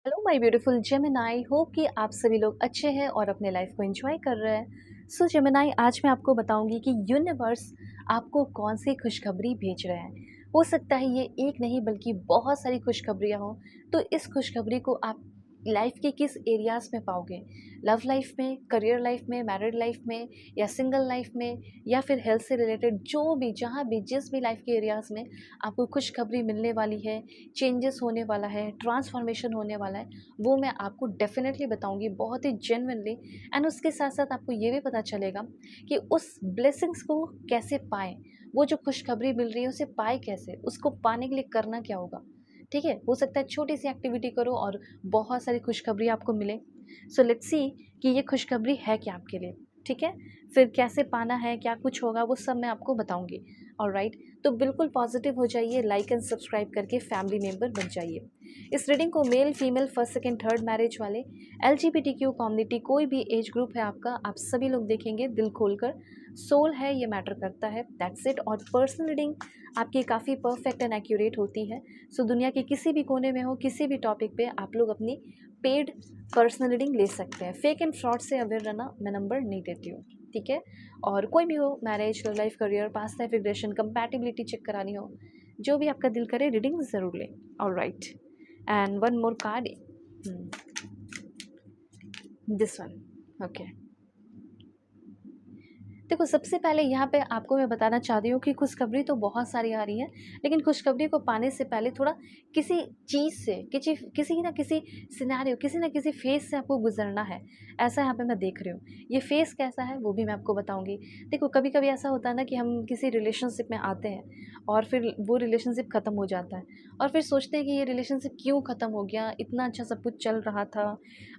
Hello my beautiful Gemini, hope कि आप सभी लोग अच्छे हैं और अपने लाइफ को एंजॉय कर रहे हैं। सो जेमिनी, आज मैं आपको बताऊंगी कि यूनिवर्स आपको कौन सी खुशखबरी भेज रहे हैं। हो सकता है ये एक नहीं बल्कि बहुत सारी खुशखबरियां हों। तो इस खुशखबरी को आप लाइफ के किस एरियाज में पाओगे? लव लाइफ में, करियर लाइफ में, मैरिड लाइफ में, या सिंगल लाइफ में, या फिर हेल्थ से रिलेटेड, जो भी, जहाँ भी, जिस भी लाइफ के एरियाज में आपको खुशखबरी मिलने वाली है, चेंजेस होने वाला है, ट्रांसफॉर्मेशन होने वाला है, वो मैं आपको डेफ़िनेटली बताऊँगी बहुत ही जेन्युइनली। एंड उसके साथ-साथ आपको ये भी पता चलेगा कि उस ब्लेसिंग्स को कैसे पाएँ? वो जो खुशखबरी मिल रही है उसे पाएँ कैसे? उसको पाने के लिए करना क्या होगा? ठीक है? हो सकता है छोटी-सी एक्टिविटी करो और बहुत सारी खुशखबरी आपको मिले। सो लेट्स सी कि ये खुशखबरी है क्या आपके लिए, ठीक है? फिर कैसे पाना है, क्या कुछ होगा, वो सब मैं आपको बताऊँगी। ऑलराइट, तो बिल्कुल पॉजिटिव हो जाइए, लाइक एंड सब्सक्राइब करके फैमिली मेंबर बन जाइए। इस रीडिंग को male, female, first, second, third marriage वाले, एलजीबीटीक्यू कम्युनिटी, कोई भी एज ग्रुप है आपका, आप सभी लोग देखेंगे दिल खोलकर। सोल है ये मैटर करता है, दैट्स इट। और पर्सनल रीडिंग आपकी काफ़ी परफेक्ट एंड एक्यूरेट होती है। सो दुनिया के किसी भी कोने में हो, किसी भी टॉपिक पे आप लोग अपनी पेड पर्सनल रीडिंग ले सकते हैं। फेक एंड फ्रॉड से अवेयर रहना, मैं नंबर नहीं देती हूँ, ठीक है? और कोई भी हो, marriage, love life, career, past life regression, compatibility check करानी हो, जो भी आपका दिल करे रीडिंग ज़रूर लें। Alright, and one more card, this one. Okay, देखो, सबसे पहले यहाँ पे आपको मैं बताना चाहती हूँ कि खुशखबरी तो बहुत सारी आ रही है, लेकिन खुशखबरी को पाने से पहले थोड़ा किसी चीज़ से, किसी ना किसी सिनेरियो, किसी ना किसी फेस से आपको गुजरना है। ऐसा यहाँ पे मैं देख रही हूँ। ये फेस कैसा है वो भी मैं आपको बताऊँगी। देखो, कभी कभी ऐसा होता है ना कि हम किसी रिलेशनशिप में आते हैं और फिर वो रिलेशनशिप ख़त्म हो जाता है, और फिर सोचते हैं कि ये रिलेशनशिप क्यों ख़त्म हो गया, इतना अच्छा सब कुछ चल रहा था।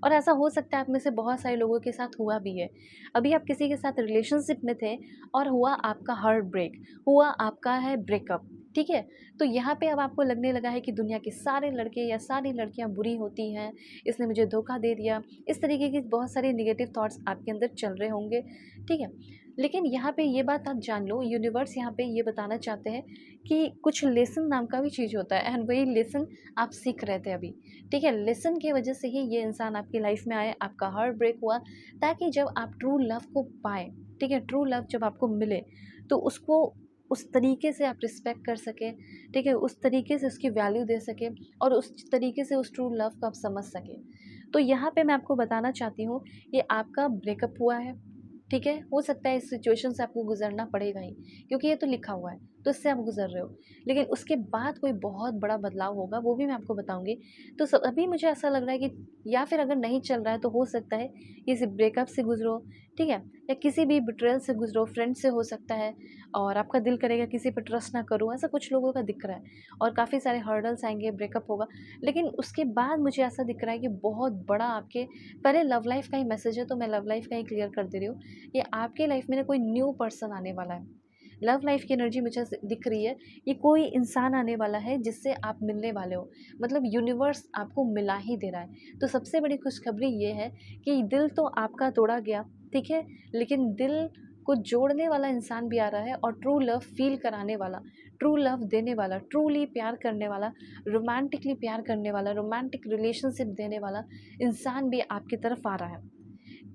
और ऐसा हो सकता है आप में से बहुत सारे लोगों के साथ हुआ भी है। अभी आप किसी के साथ रिलेशनशिप में थे और हुआ आपका हार्ट ब्रेक, हुआ आपका है ब्रेकअप, ठीक है? तो यहाँ पे अब आपको लगने लगा है कि दुनिया के सारे लड़के या सारी लड़कियाँ बुरी होती हैं, इसने मुझे धोखा दे दिया। इस तरीके की बहुत सारे नेगेटिव थॉट्स आपके अंदर चल रहे होंगे, ठीक है? लेकिन यहाँ पे ये बात आप जान लो, यूनिवर्स यहाँ पे ये बताना चाहते हैं कि कुछ लेसन नाम का भी चीज़ होता है, एंड वही लेसन आप सीख रहे थे अभी, ठीक है? लेसन की वजह से ही ये इंसान आपकी लाइफ में आए, आपका हार्ट ब्रेक हुआ, ताकि जब आप ट्रू लव को पाएँ, ठीक है? ट्रू लव जब आपको मिले, तो उसको उस तरीके से आप रिस्पेक्ट कर सकें, ठीक है? उस तरीके से उसकी वैल्यू दे सकें और उस तरीके से उस ट्रू लव को आप समझ सकें। तो यहाँ पे मैं आपको बताना चाहती हूँ, ये आपका ब्रेकअप हुआ है, ठीक है? हो सकता है इस सिचुएशन से आपको गुज़रना पड़ेगा ही, क्योंकि ये तो लिखा हुआ है, तो इससे आप गुज़र रहे हो। लेकिन उसके बाद कोई बहुत बड़ा बदलाव होगा, वो भी मैं आपको बताऊँगी। तो अभी मुझे ऐसा लग रहा है कि, या फिर अगर नहीं चल रहा है तो हो सकता है किसी ब्रेकअप से गुज़रो, ठीक है? या किसी भी बिट्रेयल से गुज़रो, फ्रेंड से हो सकता है, और आपका दिल करेगा किसी पे ट्रस्ट ना करूँ, ऐसा कुछ लोगों का दिख रहा है। और काफ़ी सारे हर्डल्स आएँगे, ब्रेकअप होगा। लेकिन उसके बाद मुझे ऐसा दिख रहा है कि बहुत बड़ा आपके, पहले लव लाइफ़ का ही मैसेज है, तो मैं लव लाइफ़ का ही क्लियर कर दे रही हूँ। ये आपके लाइफ़ में ना कोई न्यू पर्सन आने वाला है। लव लाइफ़ की एनर्जी मुझे दिख रही है, ये कोई इंसान आने वाला है जिससे आप मिलने वाले हो। मतलब यूनिवर्स आपको मिला ही दे रहा है। तो सबसे बड़ी खुशखबरी ये है कि दिल तो आपका तोड़ा गया, ठीक है? लेकिन दिल को जोड़ने वाला इंसान भी आ रहा है, और ट्रू लव फ़ील कराने वाला, ट्रू लव देने वाला, ट्रूली प्यार करने वाला, रोमांटिकली प्यार करने वाला, रोमांटिक रिलेशनशिप देने वाला इंसान भी आपकी तरफ आ रहा है।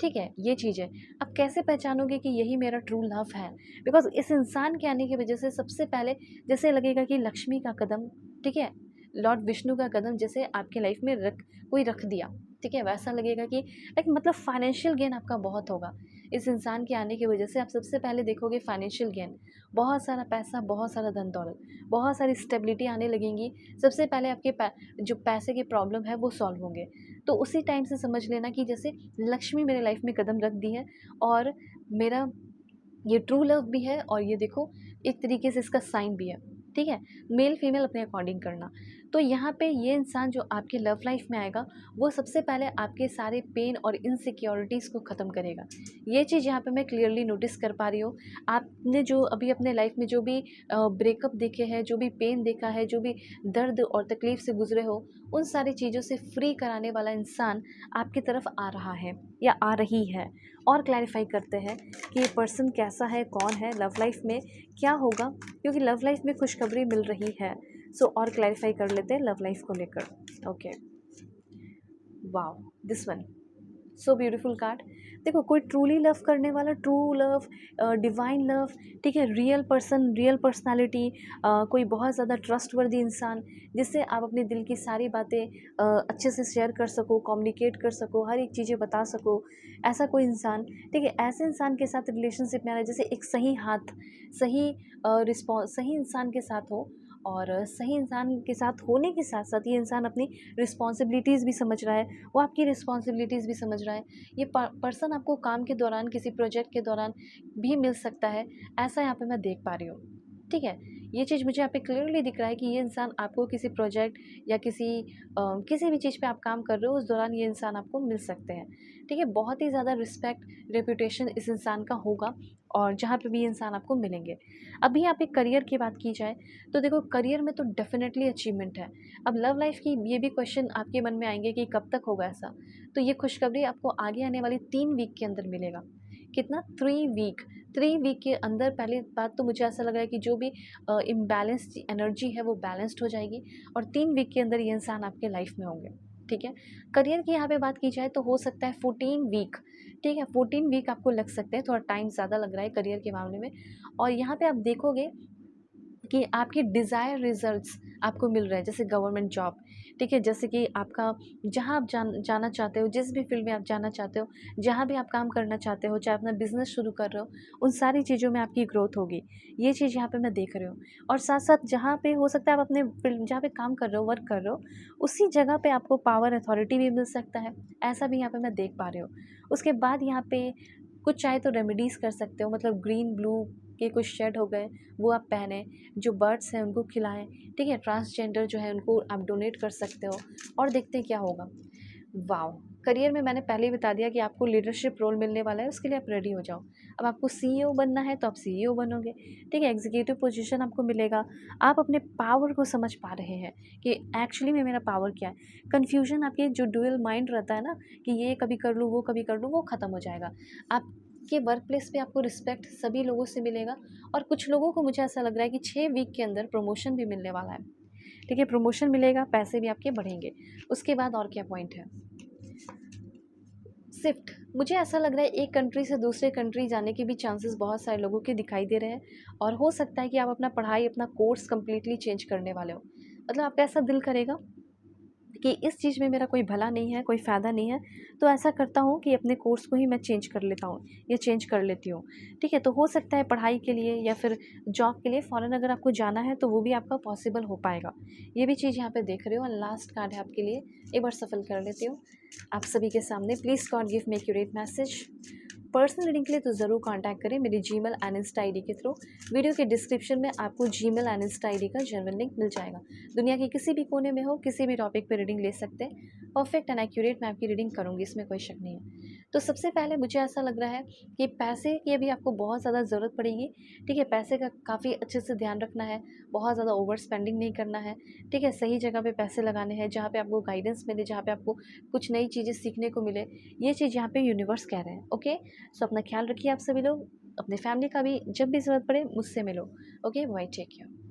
ठीक है, ये चीज़ है। अब कैसे पहचानोगे कि यही मेरा ट्रू लव है? बिकॉज़ इस इंसान के आने की वज़ह से सबसे पहले जैसे लगेगा कि लक्ष्मी का कदम, ठीक है? लॉर्ड विष्णु का कदम जैसे आपके लाइफ़ में कोई रख दिया, ठीक है? वैसा लगेगा कि लाइक, मतलब फाइनेंशियल गेन आपका बहुत होगा। इस इंसान के आने की वज़ह से आप सबसे पहले देखोगे फाइनेंशियल गेन, बहुत सारा पैसा, बहुत सारा धन-दौलत, बहुत सारी स्टेबिलिटी आने लगेंगी। सबसे पहले आपके जो पैसे की प्रॉब्लम है वो सॉल्व होंगे। तो उसी टाइम से समझ लेना कि जैसे लक्ष्मी मेरे लाइफ में कदम रख दी है, और मेरा ये ट्रू लव भी है, और ये देखो एक तरीके से इसका साइन भी है, ठीक है? मेल फीमेल अपने अकॉर्डिंग करना। तो यहाँ पे ये इंसान जो आपके लव लाइफ में आएगा, वो सबसे पहले आपके सारे पेन और इनसिक्योरिटीज़ को ख़त्म करेगा। ये चीज़ यहाँ पे मैं क्लियरली नोटिस कर पा रही हूँ। आपने जो अभी अपने लाइफ में जो भी ब्रेकअप देखे हैं, जो भी पेन देखा है, जो भी दर्द और तकलीफ़ से गुज़रे हो, उन सारी चीज़ों से फ्री कराने वाला इंसान आपकी तरफ आ रहा है या आ रही है। और क्लैरिफ़ाई करते हैं कि ये पर्सन कैसा है, कौन है, लव लाइफ में क्या होगा, क्योंकि लव लाइफ में खुशखबरी मिल रही है। सो और क्लैरिफ़ाई कर लेते हैं लव लाइफ को लेकर। Okay, wow, this one, so beautiful card. देखो, कोई ट्रूली लव करने वाला, ट्रू लव, डिवाइन लव, ठीक है, रियल पर्सन, रियल पर्सनालिटी, कोई बहुत ज़्यादा ट्रस्टवर्दी इंसान जिससे आप अपने दिल की सारी बातें अच्छे से शेयर कर सको, कम्युनिकेट कर सको, हर एक चीज़ें बता सको, ऐसा कोई इंसान, ठीक है, ऐसे इंसान के साथ रिलेशनशिप में आना, जैसे एक सही हाथ, सही रिस्पॉन्स, सही इंसान के साथ हो, और सही इंसान के साथ होने के साथ साथ ये इंसान अपनी रिस्पॉन्सिबिलिटीज़ भी समझ रहा है, वो आपकी रिस्पॉन्सिबिलिटीज़ भी समझ रहा है। ये पर्सन आपको काम के दौरान, किसी प्रोजेक्ट के दौरान भी मिल सकता है, ऐसा यहाँ पे मैं देख पा रही हूँ। ठीक है, ये चीज़ मुझे यहाँ पे क्लियरली दिख रहा है कि ये इंसान आपको किसी प्रोजेक्ट या किसी भी चीज़ पे आप काम कर रहे हो, उस दौरान ये इंसान आपको मिल सकते हैं। ठीक है, बहुत ही ज़्यादा रिस्पेक्ट, रेपुटेशन इस इंसान का होगा, और जहाँ पे भी ये इंसान आपको मिलेंगे। अभी यहाँ पे करियर की बात की जाए तो देखो, करियर में तो डेफिनेटली अचीवमेंट है। अब लव लाइफ की ये भी क्वेश्चन आपके मन में आएंगे कि कब तक होगा ऐसा, तो ये खुशखबरी आपको आगे आने वाली 3 वीक के अंदर मिलेगा। कितना, 3 वीक। 3 वीक के अंदर पहली बात तो मुझे ऐसा लग रहा है कि जो भी इम्बैलेंस्ड एनर्जी है वो बैलेंस्ड हो जाएगी, और 3 वीक के अंदर ये इंसान आपके लाइफ में होंगे। ठीक है, करियर की यहाँ पे बात की जाए तो हो सकता है 14 वीक। ठीक है, 14 वीक आपको लग सकते हैं, थोड़ा टाइम ज़्यादा लग रहा है करियर के मामले में। और यहाँ पे आप देखोगे कि आपके डिज़ायर रिजल्ट्स आपको मिल रहे हैं, जैसे गवर्नमेंट जॉब, ठीक है, जैसे कि आपका जहाँ आप जाना चाहते हो, जिस भी फील्ड में आप जाना चाहते हो, जहाँ भी आप काम करना चाहते हो, चाहे अपना बिजनेस शुरू कर रहे हो, उन सारी चीज़ों में आपकी ग्रोथ होगी। ये चीज़ यहाँ पे मैं देख रही हूँ। और साथ साथ जहाँ पे हो सकता है आप अपने फील्ड जहाँ पे काम कर रहे हो, वर्क कर रहे हो, उसी जगह पे आपको पावर अथॉरिटी भी मिल सकता है, ऐसा भी यहाँ पे मैं देख पा रही हूँ। उसके बाद यहाँ पे कुछ चाहे तो रेमेडीज़ कर सकते हो, मतलब ग्रीन ब्लू के कुछ शेड हो गए, वो आप पहने, जो बर्ड्स हैं उनको खिलाएं। ठीक है, ट्रांसजेंडर जो है उनको आप डोनेट कर सकते हो, और देखते हैं क्या होगा। वाओ, करियर में मैंने पहले ही बता दिया कि आपको लीडरशिप रोल मिलने वाला है, उसके लिए आप रेडी हो जाओ। अब आपको सीईओ बनना है तो आप सीईओ बनोगे। ठीक है, एग्जीक्यूटिव पोजीशन आपको मिलेगा। आप अपने पावर को समझ पा रहे हैं कि एक्चुअली में मेरा पावर क्या है। कन्फ्यूजन, आपके जो डुअल माइंड रहता है ना, कि ये कभी कर लूँ, वो कभी कर लूँ, वो ख़त्म हो जाएगा। आपके वर्क प्लेस पे आपको रिस्पेक्ट सभी लोगों से मिलेगा, और कुछ लोगों को मुझे ऐसा लग रहा है कि 6 वीक के अंदर प्रमोशन भी मिलने वाला है। ठीक है, प्रमोशन मिलेगा, पैसे भी आपके बढ़ेंगे। उसके बाद और क्या पॉइंट है, शिफ्ट। मुझे ऐसा लग रहा है एक कंट्री से दूसरे कंट्री जाने के भी चांसेस बहुत सारे लोगों के दिखाई दे रहे हैं, और हो सकता है कि आप अपना पढ़ाई, अपना कोर्स कम्प्लीटली चेंज करने वाले हो। मतलब आपका ऐसा दिल करेगा कि इस चीज़ में मेरा कोई भला नहीं है, कोई फ़ायदा नहीं है, तो ऐसा करता हूँ कि अपने कोर्स को ही मैं चेंज कर लेता हूँ या चेंज कर लेती हूँ। ठीक है, तो हो सकता है पढ़ाई के लिए या फिर जॉब के लिए फ़ॉरेन अगर आपको जाना है तो वो भी आपका पॉसिबल हो पाएगा। ये भी चीज़ यहाँ पे देख रहे हो। और लास्ट कार्ड है आपके लिए, एक बार सफल कर लेती हूँ आप सभी के सामने। Please God give me accurate message. Personal reading के लिए तो ज़रूर कांटेक्ट करें मेरी जीमेल एंड इंस्टा आईडी के थ्रू। वीडियो के डिस्क्रिप्शन में आपको जीमेल एंड इंस्टा आईडी का जनरल लिंक मिल जाएगा। दुनिया के किसी भी कोने में हो, किसी भी टॉपिक पे रीडिंग ले सकते हैं। परफेक्ट एंड एक्यूरेट मैं आपकी रीडिंग करूँगी, इसमें कोई शक नहीं है। तो सबसे पहले मुझे ऐसा लग रहा है कि पैसे की अभी आपको बहुत ज़्यादा ज़रूरत पड़ेगी। ठीक है, पैसे का काफ़ी अच्छे से ध्यान रखना है, बहुत ज़्यादा ओवर स्पेंडिंग नहीं करना है। ठीक है, सही जगह पे पैसे लगाने हैं, जहाँ पे आपको गाइडेंस मिले, जहाँ पे आपको कुछ नई चीज़ें सीखने को मिले। ये चीज़ यहाँ पे यूनिवर्स कह रहे हैं। ओके, सो अपना ख्याल रखिए आप सभी लोग। अपने फैमिली का भी जब भी ज़रूरत पड़े मुझसे मिलो। Okay, bye, take care.